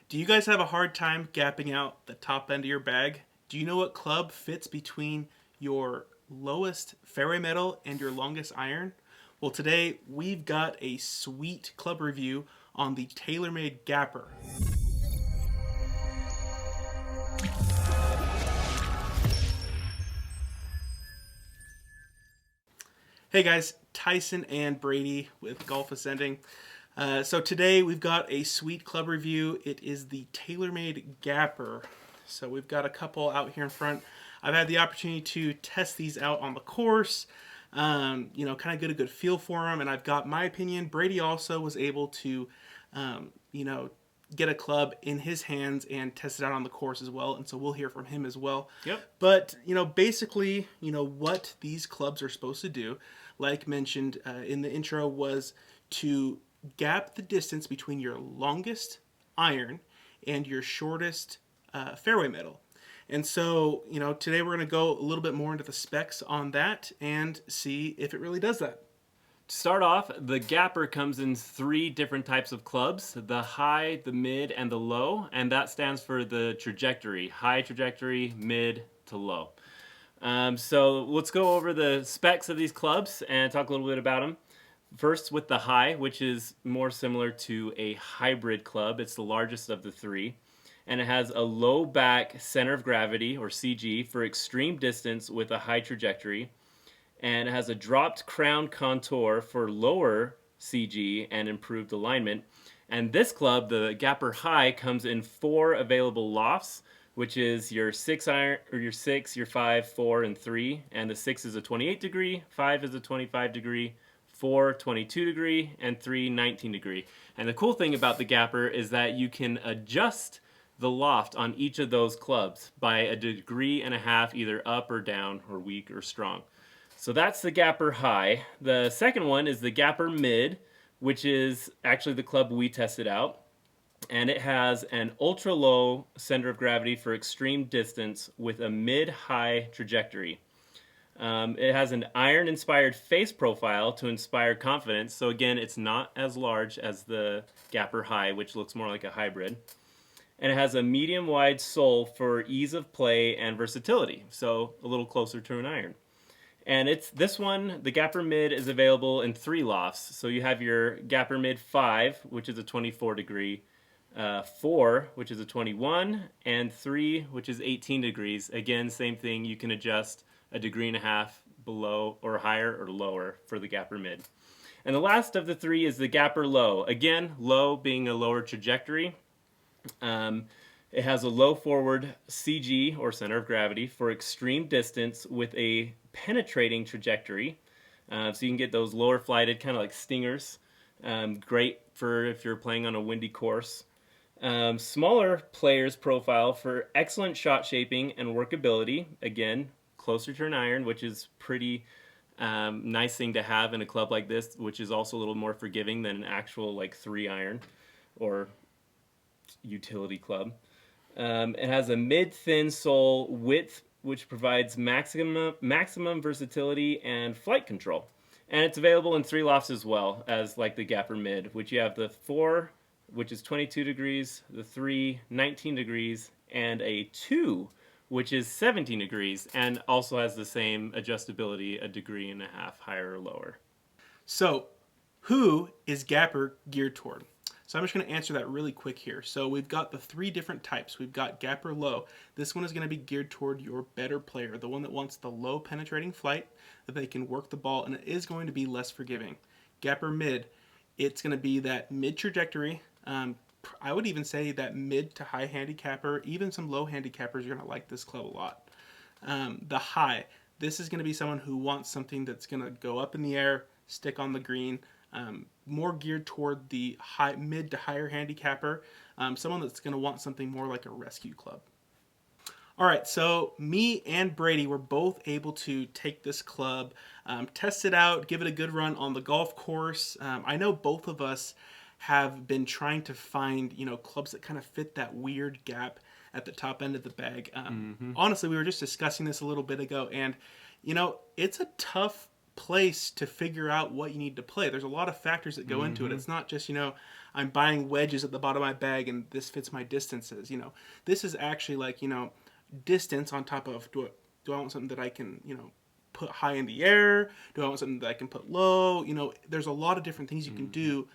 Do you guys have a hard time gapping out the top end of your bag? Do you know what club fits between your lowest fairway metal and your longest iron? Well, today we've got a sweet club review on the Taylormade GAPR. Hey guys, Tyson and Brady with Golf Ascending. So today we've got a sweet club review. It is the Taylormade GAPR. So we've got a couple out here in front. I've had the opportunity to test these out on the course, kind of get a good feel for them, and I've got my opinion. Brady also was able to, get a club in his hands and test it out on the course as well, and so we'll hear from him as well. Yep. But, basically, what these clubs are supposed to do, like mentioned in the intro, was to gap the distance between your longest iron and your shortest fairway metal. And so, today we're going to go a little bit more into the specs on that and see if it really does that. To start off, the GAPR comes in 3 different types of clubs: the high, the mid, and the low, and that stands for the trajectory: high trajectory, mid to low. So let's go over the specs of these clubs and talk a little bit about them. First, with the high, which is more similar to a hybrid club. It's the largest of the 3, and it has a low back center of gravity, or CG, for extreme distance with a high trajectory, and it has a dropped crown contour for lower CG and improved alignment. And this club, the GAPR High, comes in 4 available lofts, which is your 6 iron, or your 6, your 5, 4, and 3. And the 6 is a 28 degree, 5 is a 25 degree, 4 22 degree, and 3 19 degree. And the cool thing about the GAPR is that you can adjust the loft on each of those clubs by a degree and a half, either up or down, or weak or strong. So that's the GAPR High. The second one is the GAPR Mid, which is actually the club we tested out. And it has an ultra-low center of gravity for extreme distance with a mid-high trajectory. It has an iron-inspired face profile to inspire confidence. So again, it's not as large as the GAPR High, which looks more like a hybrid. And it has a medium-wide sole for ease of play and versatility, so a little closer to an iron. And it's this one, the GAPR Mid, is available in 3 lofts. So you have your GAPR Mid 5, which is a 24 degree, 4, which is a 21, and 3, which is 18 degrees. Again, same thing, you can adjust a degree and a half below or higher or lower for the GAPR Mid. And the last of the 3 is the GAPR Low. Again, low being a lower trajectory. It has a low forward CG, or center of gravity, for extreme distance with a penetrating trajectory. So you can get those lower flighted, kind of like stingers. Great for if you're playing on a windy course. Smaller players profile for excellent shot shaping and workability. Again, closer to an iron, which is pretty nice thing to have in a club like this, which is also a little more forgiving than an actual like 3 iron or utility club. It has a mid-thin sole width, which provides maximum versatility and flight control. And it's available in 3 lofts as well as like the GAPR Mid, which you have the 4, which is 22 degrees, the 3, 19 degrees, and a 2, which is 17 degrees, and also has the same adjustability, a degree and a half higher or lower. So, who is GAPR geared toward? So I'm just going to answer that really quick here. So we've got the 3 different types. We've got GAPR Low. This one is going to be geared toward your better player, the one that wants the low penetrating flight, that they can work the ball, and it is going to be less forgiving. GAPR Mid, it's going to be that mid trajectory. I would even say that mid to high handicapper, even some low handicappers are going to like this club a lot. The High, this is going to be someone who wants something that's going to go up in the air, stick on the green, more geared toward the mid to higher handicapper, someone that's going to want something more like a rescue club. All right, so me and Brady were both able to take this club, test it out, give it a good run on the golf course. I know both of us have been trying to find, clubs that kind of fit that weird gap at the top end of the bag. Honestly, we were just discussing this a little bit ago, and, it's a tough place to figure out what you need to play. There's a lot of factors that go into it. It's not just, I'm buying wedges at the bottom of my bag and this fits my distances. This is actually like, distance on top of do I want something that I can, put high in the air? Do I want something that I can put low? There's a lot of different things you can do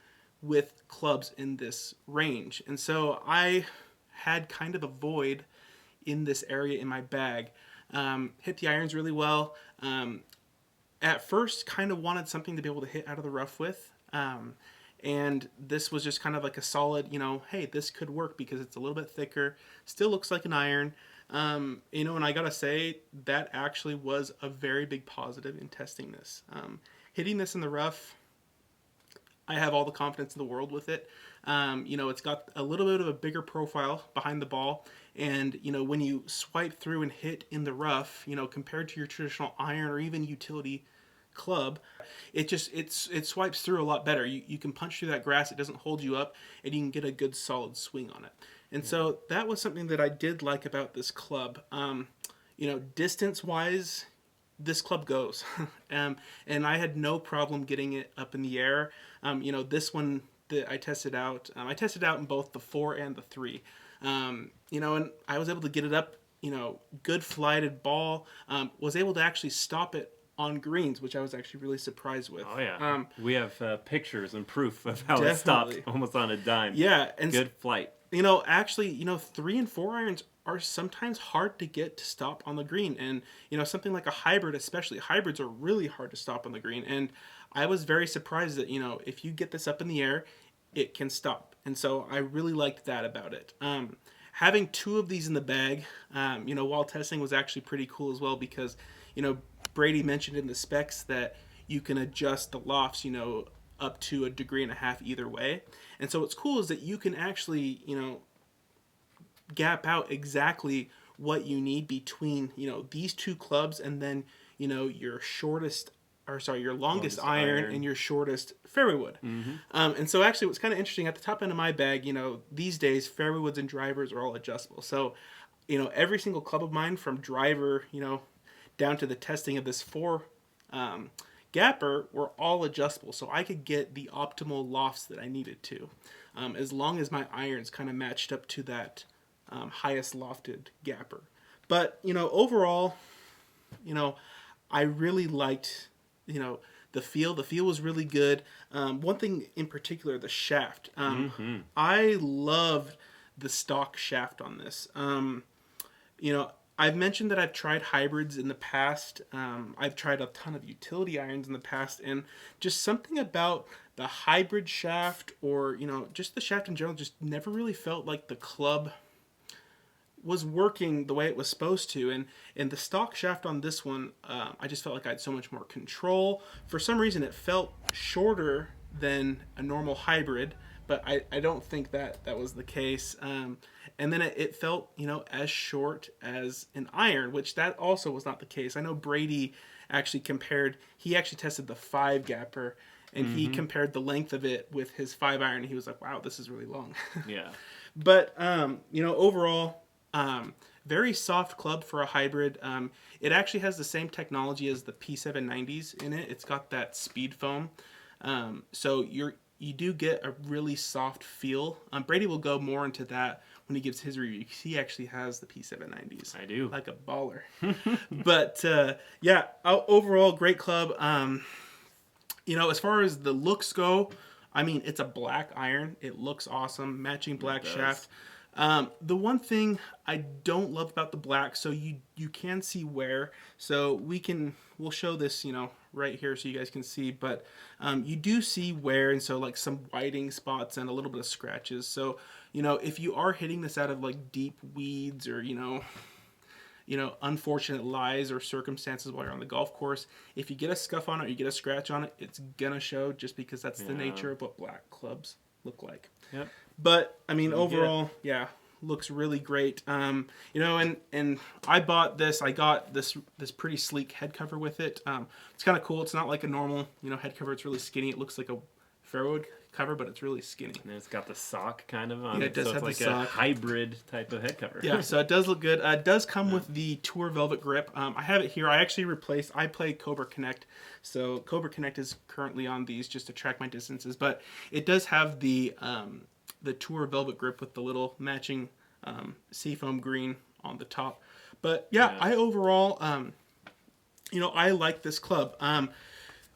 with clubs in this range. And so I had kind of a void in this area in my bag. Hit the irons really well. At first, kind of wanted something to be able to hit out of the rough with. And this was just kind of like a solid, hey, this could work because it's a little bit thicker. Still looks like an iron. And I gotta say, that actually was a very big positive in testing this. Hitting this in the rough, I have all the confidence in the world with it. It's got a little bit of a bigger profile behind the ball. And, when you swipe through and hit in the rough, compared to your traditional iron or even utility club, it swipes through a lot better. You can punch through that grass, it doesn't hold you up, and you can get a good solid swing on it. And so that was something that I did like about this club. Distance wise, this club goes. And I had no problem getting it up in the air. This one that I tested out in both the 4 and the 3. And I was able to get it up, good flighted ball, was able to actually stop it on greens, which I was actually really surprised with. Oh yeah, we have pictures and proof of how Definitely. it stopped almost on a dime. Yeah, and good flight. Actually, 3 and 4 irons are sometimes hard to get to stop on the green, and something like a hybrid, especially hybrids, are really hard to stop on the green. And I was very surprised that if you get this up in the air, it can stop, and so I really liked that about it. Having 2 of these in the bag, while testing, was actually pretty cool as well because Brady mentioned in the specs that you can adjust the lofts, up to 1.5 degrees either way. And so what's cool is that you can actually, gap out exactly what you need between, these 2 clubs and then, your longest iron and your shortest fairway wood. Mm-hmm. And so actually what's kind of interesting, at the top end of my bag, these days fairway woods and drivers are all adjustable. So, every single club of mine, from driver, down to the testing of this 4 GAPR, were all adjustable, so I could get the optimal lofts that I needed to, as long as my irons kind of matched up to that highest lofted GAPR. But overall, I really liked the feel. The feel was really good. One thing in particular, the shaft. I loved the stock shaft on this. I've mentioned that I've tried hybrids in the past. I've tried a ton of utility irons in the past, and just something about the hybrid shaft, or just the shaft in general, just never really felt like the club was working the way it was supposed to. And the stock shaft on this one, I just felt like I had so much more control. For some reason, it felt shorter than a normal hybrid, but I don't think that was the case. And then it felt, as short as an iron, which that also was not the case. I know Brady actually tested the 5 GAPR, and he compared the length of it with his 5 iron, and he was like, wow, this is really long. Yeah. But, overall, very soft club for a hybrid. It actually has the same technology as the P790s in it. It's got that speed foam. So you do get a really soft feel. Brady will go more into that when he gives his review, because he actually has the P790s. I do. Like a baller. But, overall, great club. As far as the looks go, it's a black iron. It looks awesome. Matching black shaft. The one thing I don't love about the black, so you can see wear. So we'll show this, right here so you guys can see, but you do see wear, and so like some whiting spots and a little bit of scratches. So, if you are hitting this out of like deep weeds or, unfortunate lies or circumstances while you're on the golf course, if you get a scuff on it or you get a scratch on it, it's gonna show, just because that's the nature of what black clubs look like. Yep. But overall, looks really great. And I bought this. I got this pretty sleek head cover with it. It's kind of cool. It's not like a normal head cover. It's really skinny. It looks like a fairwood cover, but it's really skinny. And it's got the sock kind of on Yeah, it, it does so have it's the like a sock. hybrid type of head cover. Yeah, so it does look good. It does come with the Tour Velvet Grip. I have it here. I actually replaced, I play Cobra Connect, so Cobra Connect is currently on these just to track my distances, but it does have the Tour Velvet Grip with the little matching seafoam green on the top. But yeah, I overall, I like this club.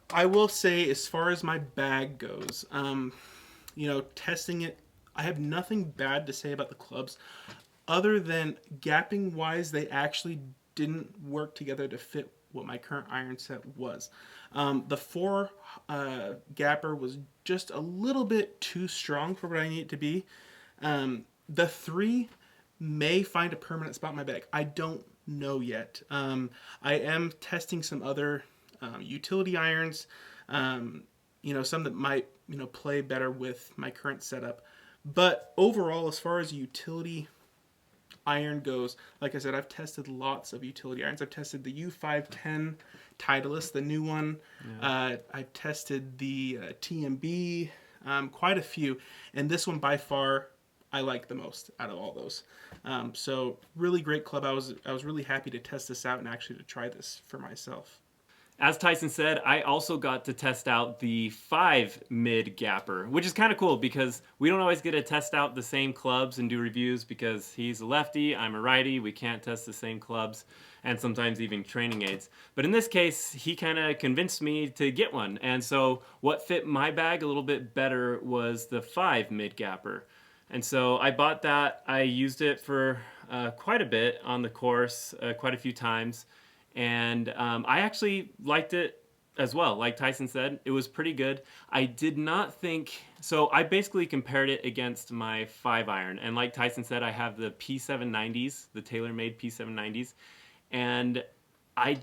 I will say, as far as my bag goes, testing it, I have nothing bad to say about the clubs, other than gapping wise, they actually didn't work together to fit what my current iron set was. The 4 gapper was just a little bit too strong for what I need it to be. The 3 may find a permanent spot in my bag. I don't know yet. I am testing some other utility irons, some that might play better with my current setup. But overall, as far as utility iron goes, like I said, I've tested lots of utility irons. I've tested the U510 Titleist, the new one. Yeah. I've tested the TMB, quite a few, and this one by far I like the most out of all those. So really great club. I was really happy to test this out and actually to try this for myself. As Tyson said, I also got to test out the 5 mid gapper, which is kind of cool because we don't always get to test out the same clubs and do reviews because he's a lefty, I'm a righty, we can't test the same clubs and sometimes even training aids. But in this case, he kind of convinced me to get one. And so what fit my bag a little bit better was the 5 mid gapper. And so I bought that. I used it for quite a bit on the course, quite a few times. And I actually liked it as well. Like Tyson said, it was pretty good. I did not think... So I basically compared it against my 5 iron. And like Tyson said, I have the P790s, the Taylormade P790s. And I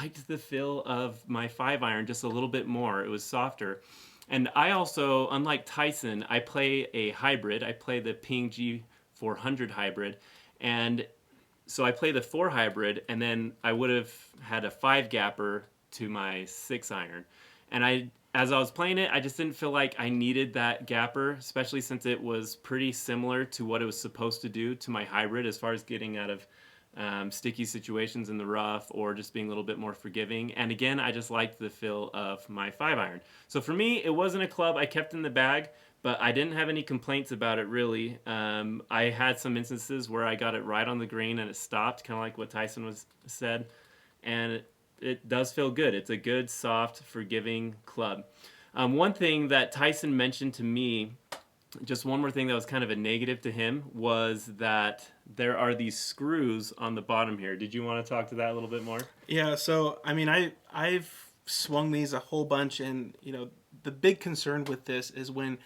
liked the feel of my 5 iron just a little bit more. It was softer. And I also, unlike Tyson, I play a hybrid. I play the Ping G400 hybrid. And so I play the 4 hybrid, and then I would have had a 5 gapper to my 6 iron. And as I was playing it, I just didn't feel like I needed that gapper, especially since it was pretty similar to what it was supposed to do to my hybrid as far as getting out of sticky situations in the rough or just being a little bit more forgiving. And again, I just liked the feel of my 5 iron. So for me, it wasn't a club I kept in the bag, but I didn't have any complaints about it really. I had some instances where I got it right on the green and it stopped, kind of like what Tyson said. And it does feel good. It's a good, soft, forgiving club. One thing that Tyson mentioned to me, just one more thing that was kind of a negative to him, was that there are these screws on the bottom here. Did you want to talk to that a little bit more? Yeah, so I mean, I've swung these a whole bunch, and the big concern with this is when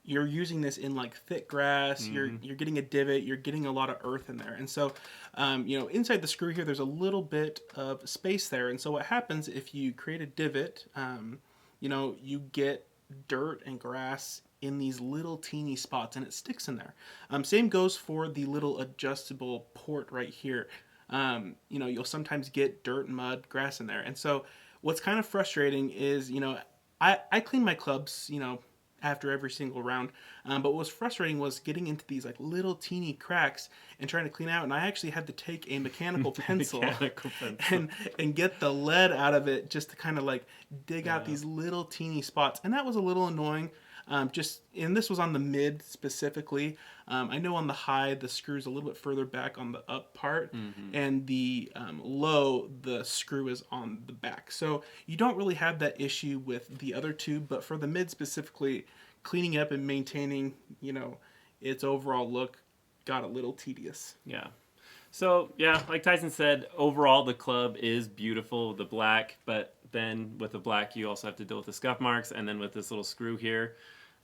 you're using this in like thick grass, you're getting a divot, you're getting a lot of earth in there. And so, inside the screw here, there's a little bit of space there. And so what happens if you create a divot, you get dirt and grass in these little teeny spots and it sticks in there. Same goes for the little adjustable port right here. You'll sometimes get dirt, mud, grass in there. And so what's kind of frustrating is, I clean my clubs, after every single round. But what was frustrating was getting into these like little teeny cracks and trying to clean out. And I actually had to take a mechanical pencil, and get the lead out of it just to kind of like dig out these little teeny spots. And that was a little annoying. And this was on the mid specifically. I know on the high, the screw's a little bit further back on the up part, and the low, the screw is on the back. So you don't really have that issue with the other two, but for the mid specifically, cleaning up and maintaining, its overall look got a little tedious. Yeah. So, yeah, like Tyson said, overall the club is beautiful, the black, but then with the black you also have to deal with the scuff marks, and then with this little screw here,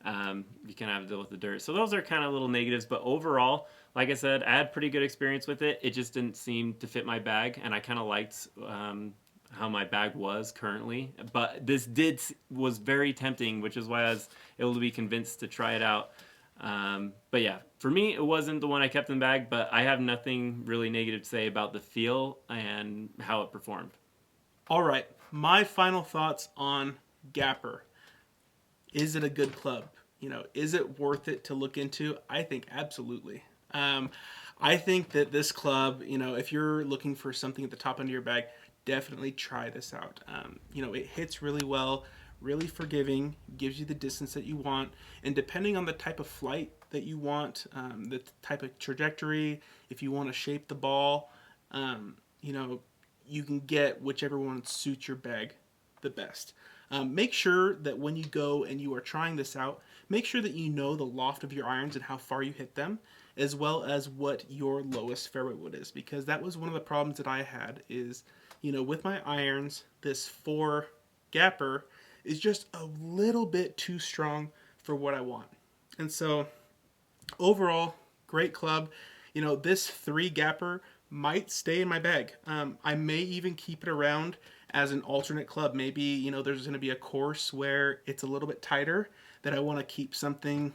you kind of have to deal with the dirt. So those are kind of little negatives, but overall, like I said, I had pretty good experience with it. It just didn't seem to fit my bag, and I kind of liked how my bag was currently. But this was very tempting, which is why I was able to be convinced to try it out. But yeah, for me, it wasn't the one I kept in the bag, but I have nothing really negative to say about the feel and how it performed. All right, my final thoughts on GAPR. is it a good club? Is it worth it to look into? I think absolutely. I think that this club, if you're looking for something at the top end of your bag, definitely try this out. It hits really well, really forgiving, gives you the distance that you want, and depending on the type of flight that you want, the type of trajectory, if you want to shape the ball, you can get whichever one suits your bag the best. Make sure that when you go and you are trying this out, make sure that you know the loft of your irons and how far you hit them, as well as what your lowest fairway wood is, because that was one of the problems that I had is, with my irons, this 4 GAPR is just a little bit too strong for what I want. And so overall, great club. This 3 GAPR might stay in my bag. I may even keep it around as an alternate club. Maybe, there's going to be a course where it's a little bit tighter that I want to keep something,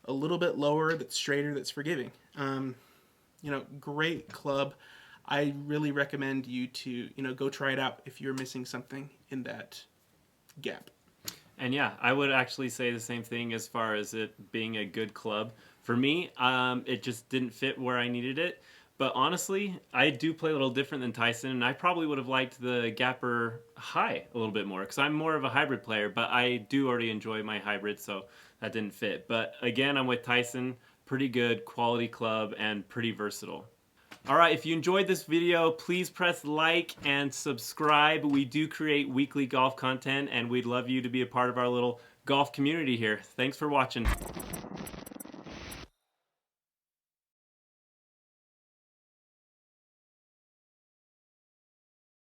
a little bit lower, that's straighter, that's forgiving. Great club. I really recommend you to, go try it out if you're missing something in that gap. And yeah, I would actually say the same thing as far as it being a good club. For me, it just didn't fit where I needed it. But honestly, I do play a little different than Tyson, and I probably would have liked the GAPR High a little bit more because I'm more of a hybrid player, but I do already enjoy my hybrid, so that didn't fit. But again, I'm with Tyson. Pretty good, quality club, and pretty versatile. All right, if you enjoyed this video, please press like and subscribe. We do create weekly golf content, and we'd love you to be a part of our little golf community here. Thanks for watching.